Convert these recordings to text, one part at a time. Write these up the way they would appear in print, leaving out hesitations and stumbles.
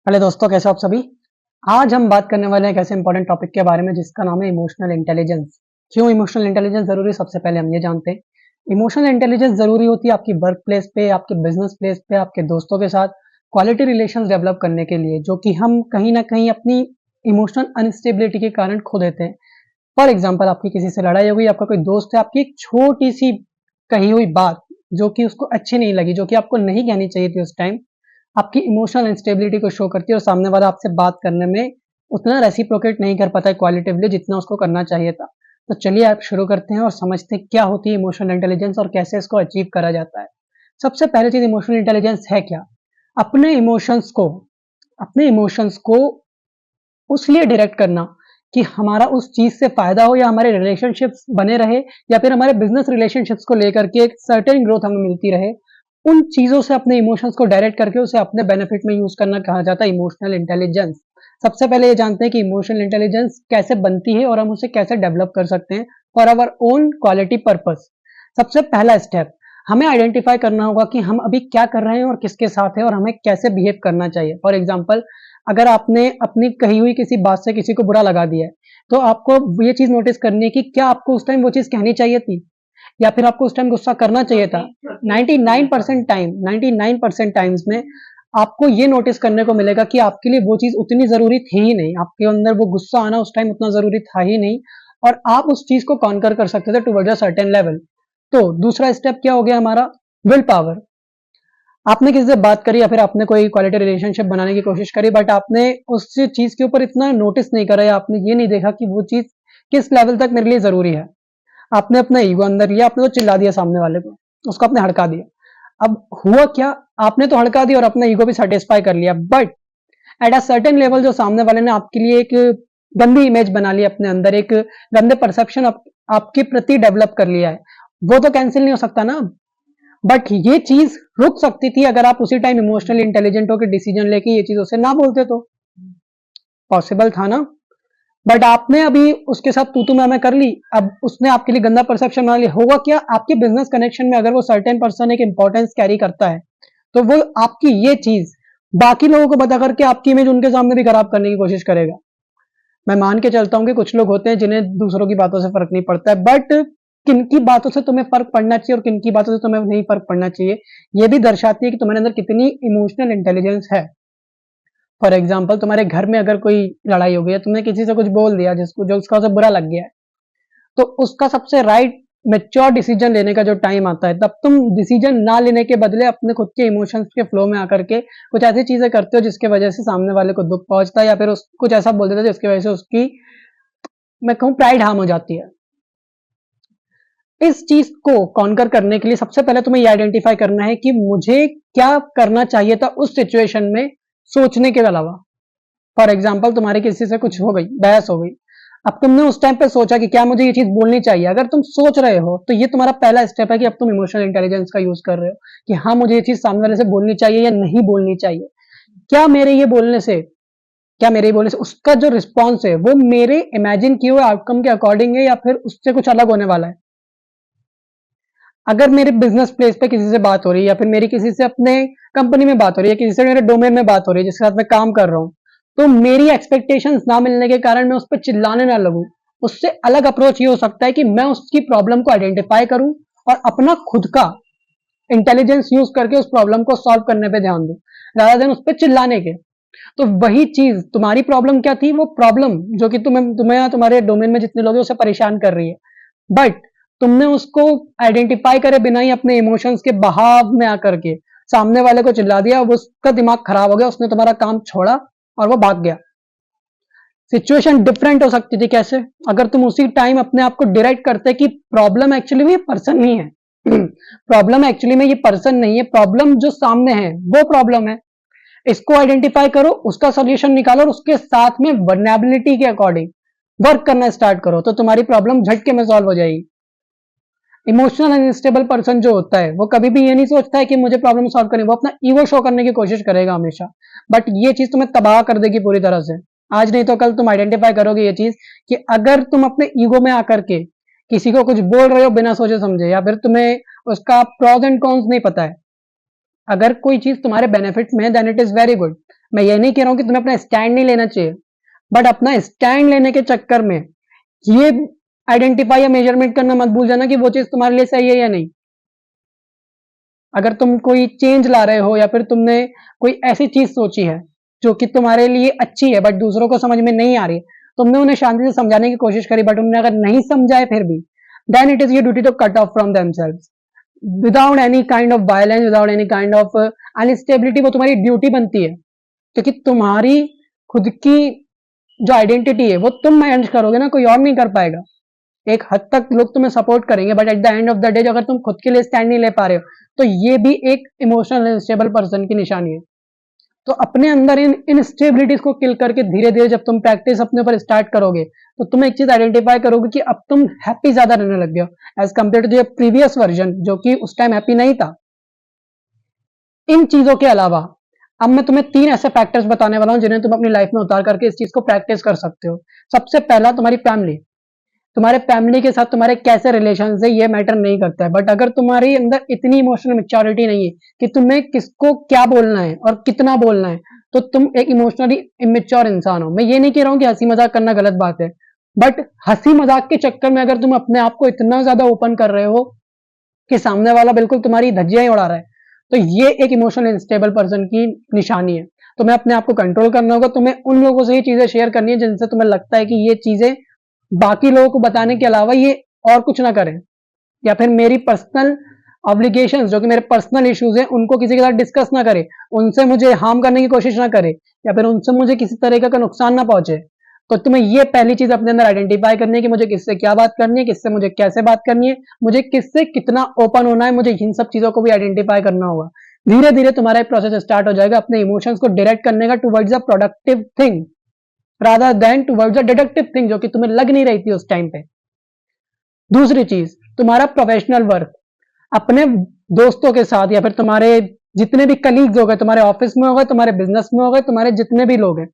Hello दोस्तों, कैसे हो आप सभी। आज हम बात करने वाले हैं एक ऐसे इंपॉर्टेंट टॉपिक के बारे में जिसका नाम है इमोशनल इंटेलिजेंस। क्यों इमोशनल इंटेलिजेंस जरूरी है, सबसे पहले हम ये जानते हैं। इमोशनल इंटेलिजेंस जरूरी होती है आपकी वर्क प्लेस पे, आपके बिजनेस प्लेस पे, आपके दोस्तों के साथ क्वालिटी रिलेशंस डेवलप करने के लिए, जो कि हम कहीं ना कहीं अपनी इमोशनल अनस्टेबिलिटी के कारण खो देते हैं। फॉर एग्जाम्पल, आपकी किसी से लड़ाई हो गई, आपका कोई दोस्त है, आपकी एक छोटी सी कही हुई बात जो कि उसको अच्छी नहीं लगी, जो कि आपको नहीं कहनी चाहिए थी उस टाइम, आपकी इमोशनल इंस्टेबिलिटी को शो करती है और सामने वाला आपसे बात करने में उतना रेसिप्रोकेट नहीं कर पाता है क्वालिटिवली जितना उसको करना चाहिए था। तो चलिए आप शुरू करते हैं और समझते हैं क्या होती है इमोशनल इंटेलिजेंस और कैसे इसको अचीव करा जाता है। सबसे पहले चीज, इमोशनल इंटेलिजेंस है क्या। अपने इमोशंस को अपने इमोशंस को उसलिए डायरेक्ट करना कि हमारा उस चीज से फायदा हो या हमारे रिलेशनशिप्स बने रहे या फिर हमारे बिजनेस रिलेशनशिप्स को लेकर के एक सर्टेन ग्रोथ हमें मिलती रहे, उन चीजों से अपने इमोशंस को डायरेक्ट करके उसे अपने बेनिफिट में यूज करना कहा जाता है इमोशनल इंटेलिजेंस। सबसे पहले ये जानते हैं कि इमोशनल इंटेलिजेंस कैसे बनती है और हम उसे कैसे डेवलप कर सकते हैं for our own quality purpose. सबसे पहला स्टेप, हमें आइडेंटिफाई करना होगा कि हम अभी क्या कर रहे हैं और किसके साथ है और हमें कैसे बिहेव करना चाहिए। फॉर एग्जाम्पल, अगर आपने अपनी कही हुई किसी बात से किसी को बुरा लगा दिया है, तो आपको ये चीज नोटिस करनी है कि क्या आपको उस टाइम वो चीज कहनी चाहिए थी या फिर आपको उस टाइम गुस्सा करना चाहिए था। 99% टाइम्स में आपको ये नोटिस करने को मिलेगा कि आपके लिए वो चीज उतनी जरूरी थी ही नहीं, आपके अंदर वो गुस्सा आना उस टाइम उतना जरूरी था ही नहीं, और आप उस चीज को कॉन्कर कर सकते थे टुवर्ड्स अ सर्टेन लेवल। तो दूसरा स्टेप क्या हो गया हमारा, विल पावर। आपने किसी से बात करी या फिर आपने कोई क्वालिटी रिलेशनशिप बनाने की कोशिश करी, बट आपने उस चीज के ऊपर इतना नोटिस नहीं करा या आपने ये नहीं देखा कि वो चीज किस लेवल तक मेरे लिए जरूरी है। आपने अपना ईगो अंदर लिया, आपने तो चिल्ला दिया सामने वाले को, उसको आपने हड़का दिया। अब हुआ क्या, आपने तो हड़का दिया और अपना ईगो भी सेटिस्फाई कर लिया, but at a certain level जो सामने वाले ने आपके लिए एक गंदी इमेज बना ली, अपने अंदर एक गंदे परसेप्शन आपके प्रति डेवलप कर लिया है, वो तो कैंसिल नहीं हो सकता ना। बट ये चीज रुक सकती थी अगर आप उसी टाइम इमोशनली इंटेलिजेंट होकर डिसीजन लेके ये चीज उसे ना बोलते तो पॉसिबल था ना। बट आपने अभी उसके साथ तू तू मैं कर ली, अब उसने आपके लिए गंदा परसेप्शन बना लिया। होगा क्या, आपके बिजनेस कनेक्शन में अगर वो सर्टेन पर्सन एक इंपॉर्टेंस कैरी करता है, तो वो आपकी ये चीज बाकी लोगों को बता करके आपकी इमेज उनके सामने भी खराब करने की कोशिश करेगा। मैं मान के चलता हूँ कि कुछ लोग होते हैं जिन्हें दूसरों की बातों से फर्क नहीं पड़ता है, बट किनकी बातों से तुम्हें फर्क पड़ना चाहिए और किनकी बातों से तुम्हें नहीं फर्क पड़ना चाहिए, ये भी दर्शाती है कि तुम्हारे अंदर कितनी इमोशनल इंटेलिजेंस है। फॉर एग्जाम्पल, तुम्हारे घर में अगर कोई लड़ाई हो गई है, तुमने किसी से कुछ बोल दिया जिसको जो उसका उसे बुरा लग गया है, तो उसका सबसे राइट मेच्योर डिसीजन लेने का जो टाइम आता है, तब तुम डिसीजन ना लेने के बदले अपने खुद के इमोशंस के फ्लो में आकर के कुछ ऐसी चीजें करते हो जिसके वजह से सामने वाले को दुख पहुंचता है या फिर कुछ ऐसा बोल देता है जिसकी वजह से उसकी, मैं कहूँ, प्राइड हार्म हो जाती है। इस चीज को कॉन्कर करने के लिए सबसे पहले तुम्हें ये आइडेंटिफाई करना है कि मुझे क्या करना चाहिए था उस सिचुएशन में, सोचने के अलावा। फॉर एग्जाम्पल, तुम्हारे किसी से कुछ हो गई, बहस हो गई, अब तुमने उस टाइम पे सोचा कि क्या मुझे ये चीज बोलनी चाहिए। अगर तुम सोच रहे हो तो ये तुम्हारा पहला स्टेप है कि अब तुम इमोशनल इंटेलिजेंस का यूज कर रहे हो कि हाँ, मुझे ये चीज सामने वाले से बोलनी चाहिए या नहीं बोलनी चाहिए। क्या मेरे ये बोलने से क्या मेरे ये बोलने से उसका जो रिस्पॉन्स है वो मेरे इमेजिन किए हुए आउटकम के अकॉर्डिंग है या फिर उससे कुछ अलग होने वाला है। अगर मेरे बिजनेस प्लेस पे किसी से बात हो रही है या फिर मेरी किसी से अपने कंपनी में बात हो रही है, किसी से मेरे डोमेन में बात हो रही है जिसके साथ मैं काम कर रहा हूं, तो मेरी एक्सपेक्टेशंस ना मिलने के कारण मैं उस पर चिल्लाने ना लगूं। उससे अलग अप्रोच ये हो सकता है कि मैं उसकी प्रॉब्लम को आइडेंटिफाई करूं और अपना खुद का इंटेलिजेंस यूज करके उस प्रॉब्लम को सॉल्व करने पे ध्यान दूं, rather देन उस पर चिल्लाने के। तो वही चीज, तुम्हारी प्रॉब्लम क्या थी, वो प्रॉब्लम जो कि तुम्हें तुम्हें या तुम्हारे डोमेन में जितने लोग हैं उसे परेशान कर रही है, बट तुमने उसको आइडेंटिफाई करे बिना ही अपने इमोशंस के बहाव में आकर के सामने वाले को चिल्ला दिया, वो उसका दिमाग खराब हो गया, उसने तुम्हारा काम छोड़ा और वो भाग गया। सिचुएशन डिफरेंट हो सकती थी, कैसे, अगर तुम उसी टाइम अपने आप को डायरेक्ट करते कि प्रॉब्लम एक्चुअली में ये पर्सन नहीं है प्रॉब्लम एक्चुअली में ये पर्सन नहीं है, प्रॉब्लम जो सामने है वो प्रॉब्लम है। इसको आइडेंटिफाई करो, उसका सोल्यूशन निकालो और उसके साथ में वर्नेबिलिटी के अकॉर्डिंग वर्क करना स्टार्ट करो, तो तुम्हारी प्रॉब्लम झटके में सॉल्व हो जाएगी। इमोशनल अनस्टेबल पर्सन जो होता है वो कभी भी ये नहीं सोचता है कि मुझे प्रॉब्लम सॉल्व करनी, वो अपना ईगो शो करने की कोशिश करेगा हमेशा, बट ये चीज तुम्हें तबाह कर देगी पूरी तरह से। आज नहीं तो कल तुम आइडेंटिफाई करोगे ये चीज कि अगर तुम अपने ईगो में आकर के किसी को कुछ बोल रहे हो बिना सोचे समझे, या फिर तुम्हें उसका प्रॉज एंड कॉन्स नहीं पता है, अगर कोई चीज तुम्हारे बेनिफिट में है then it is very good. मैं ये नहीं कह रहा हूं कि तुम्हें अपना स्टैंड नहीं लेना चाहिए, बट अपना स्टैंड लेने के चक्कर में ये आइडेंटिफाई या मेजरमेंट करना मत भूल जाना कि वो चीज तुम्हारे लिए सही है या नहीं। अगर तुम कोई चेंज ला रहे हो या फिर तुमने कोई ऐसी चीज सोची है जो कि तुम्हारे लिए अच्छी है बट दूसरों को समझ में नहीं आ रही, तुमने उन्हें शांति से समझाने की कोशिश करी बट उन्होंने अगर नहीं समझाए फिर भी, then it is your duty to cut off from themselves without any kind of violence, without any kind of instability. वो तुम्हारी ड्यूटी बनती है, क्योंकि तुम्हारी खुद की जो आइडेंटिटी है वो तुम मैनेज करोगे ना, कोई और नहीं कर पाएगा। एक हद तक लोग तुम्हें सपोर्ट करेंगे but at the end of the day अगर तुम खुद के लिए स्टैंड नहीं ले पा रहे हो तो ये भी एक इमोशनल अनस्टेबल पर्सन की निशानी है। तो अपने अंदर इन इनस्टेबिलिटीज को किल करके धीरे धीरे जब तुम प्रैक्टिस अपने ऊपर स्टार्ट करोगे तो तुम एक चीज आइडेंटिफाई करोगे कि अब तुम हैप्पी ज्यादा रहने लग गए हो as compare to your previous version जो कि उस टाइम हैप्पी नहीं था। इन चीजों के अलावा अब मैं तुम्हें 3 ऐसे फैक्टर्स बताने वाला हूं जिन्हें तुम अपनी लाइफ में उतार करके इस चीज को प्रैक्टिस कर सकते हो। सबसे पहला, तुम्हारी फैमिली। तुम्हारे फैमिली के साथ तुम्हारे कैसे रिलेशन है ये मैटर नहीं करता है, बट अगर तुम्हारे अंदर इतनी इमोशनल मैच्योरिटी नहीं है कि तुम्हें किसको क्या बोलना है और कितना बोलना है, तो तुम एक इमोशनली इमेच्योर इंसान हो। मैं ये नहीं कह रहा हूं कि हंसी मजाक करना गलत बात है, बट हंसी मजाक के चक्कर में अगर तुम अपने आप को इतना ज्यादा ओपन कर रहे हो कि सामने वाला बिल्कुल तुम्हारी धज्जियां ही उड़ा रहा है, तो ये एक इमोशनल अनस्टेबल पर्सन की निशानी है। तुम्हें अपने आप को कंट्रोल करना होगा, तुम्हें उन लोगों से ये चीजें शेयर करनी है जिनसे तुम्हें लगता है कि ये चीजें बाकी लोगों को बताने के अलावा ये और कुछ ना करें, या फिर मेरी पर्सनल ऑब्लिगेशंस जो कि मेरे पर्सनल इश्यूज हैं उनको किसी के साथ डिस्कस ना करे, उनसे मुझे हार्म करने की कोशिश ना करे, या फिर उनसे मुझे किसी तरीके का नुकसान ना पहुंचे। तो तुम्हें ये पहली चीज अपने अंदर आइडेंटिफाई करनी है कि मुझे किससे क्या बात करनी है, किससे मुझे कैसे बात करनी है, मुझे किससे कितना ओपन होना है, मुझे इन सब चीजों को भी आइडेंटिफाई करना होगा। धीरे धीरे तुम्हारा एक प्रोसेस स्टार्ट हो जाएगा अपने इमोशंस को डायरेक्ट करने का towards a productive thing rather than towards a deductive thing जो कि तुम्हें लग नहीं रही थी उस टाइम पे। दूसरी चीज, तुम्हारा प्रोफेशनल वर्क। अपने दोस्तों के साथ या फिर तुम्हारे जितने भी कलीग्स हो गए, तुम्हारे ऑफिस में हो गए, तुम्हारे बिजनेस में हो गए, तुम्हारे जितने भी लोग हैं,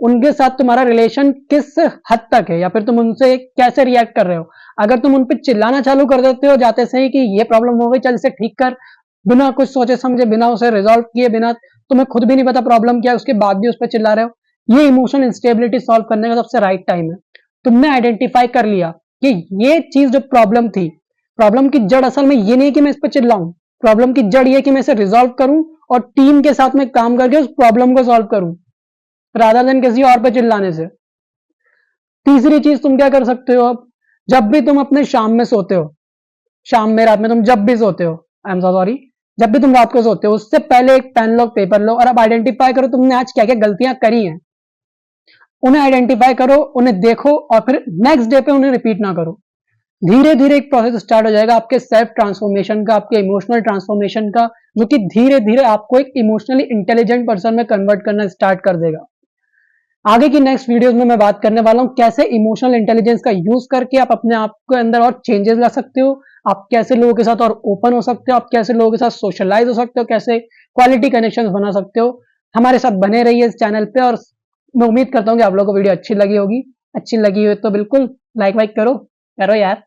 उनके साथ तुम्हारा रिलेशन किस हद तक है या फिर तुम उनसे कैसे रिएक्ट कर रहे हो। अगर तुम उन पर चिल्लाना चालू कर देते हो जाते से ही कि ये प्रॉब्लम हो गई, चल इसे ठीक कर, बिना कुछ सोचे समझे, बिना उसे रिजॉल्व किए, बिना तुम्हें खुद भी नहीं पता प्रॉब्लम क्या है उसके बाद भी उस पर चिल्ला रहे हो, ये इमोशनल इंस्टेबिलिटी सॉल्व करने का सबसे राइट टाइम है। तुमने आइडेंटिफाई कर लिया कि ये चीज जो प्रॉब्लम थी, प्रॉब्लम की जड़ असल में ये नहीं कि मैं इस पर चिल्लाऊं, प्रॉब्लम की जड़ ये कि मैं इसे रिजॉल्व करूं और टीम के साथ में काम करके उस प्रॉब्लम को सॉल्व करूं रादर देन किसी और पे चिल्लाने से। तीसरी चीज तुम क्या कर सकते हो, अब जब भी तुम अपने शाम में सोते हो, शाम में रात में तुम जब भी सोते हो, आई एम सो सॉरी, जब भी तुम रात को सोते हो उससे पहले एक पेन लो, पेपर लो और अब आइडेंटिफाई करो तुमने आज क्या क्या गलतियां करी हैं। उन्हें आइडेंटिफाई करो, उन्हें देखो और फिर नेक्स्ट डे पे उन्हें रिपीट ना करो। धीरे धीरे एक प्रोसेस स्टार्ट हो जाएगा आपके सेल्फ ट्रांसफॉर्मेशन का, आपके इमोशनल ट्रांसफॉर्मेशन का, जो कि धीरे धीरे आपको एक इमोशनली इंटेलिजेंट पर्सन में कन्वर्ट करना स्टार्ट कर देगा। आगे की नेक्स्ट वीडियोस में मैं बात करने वाला हूं कैसे इमोशनल इंटेलिजेंस का यूज करके आप अपने आप के अंदर और चेंजेस ला सकते हो, आप कैसे लोगों के साथ और ओपन हो सकते हो, आप कैसे लोगों के साथ सोशलाइज हो सकते हो, कैसे क्वालिटी कनेक्शंस बना सकते हो। हमारे साथ बने रहिए इस चैनल पे और मैं उम्मीद करता हूँ कि आप लोगों को वीडियो अच्छी लगी होगी। अच्छी लगी हो तो बिल्कुल लाइक वाइक करो यार।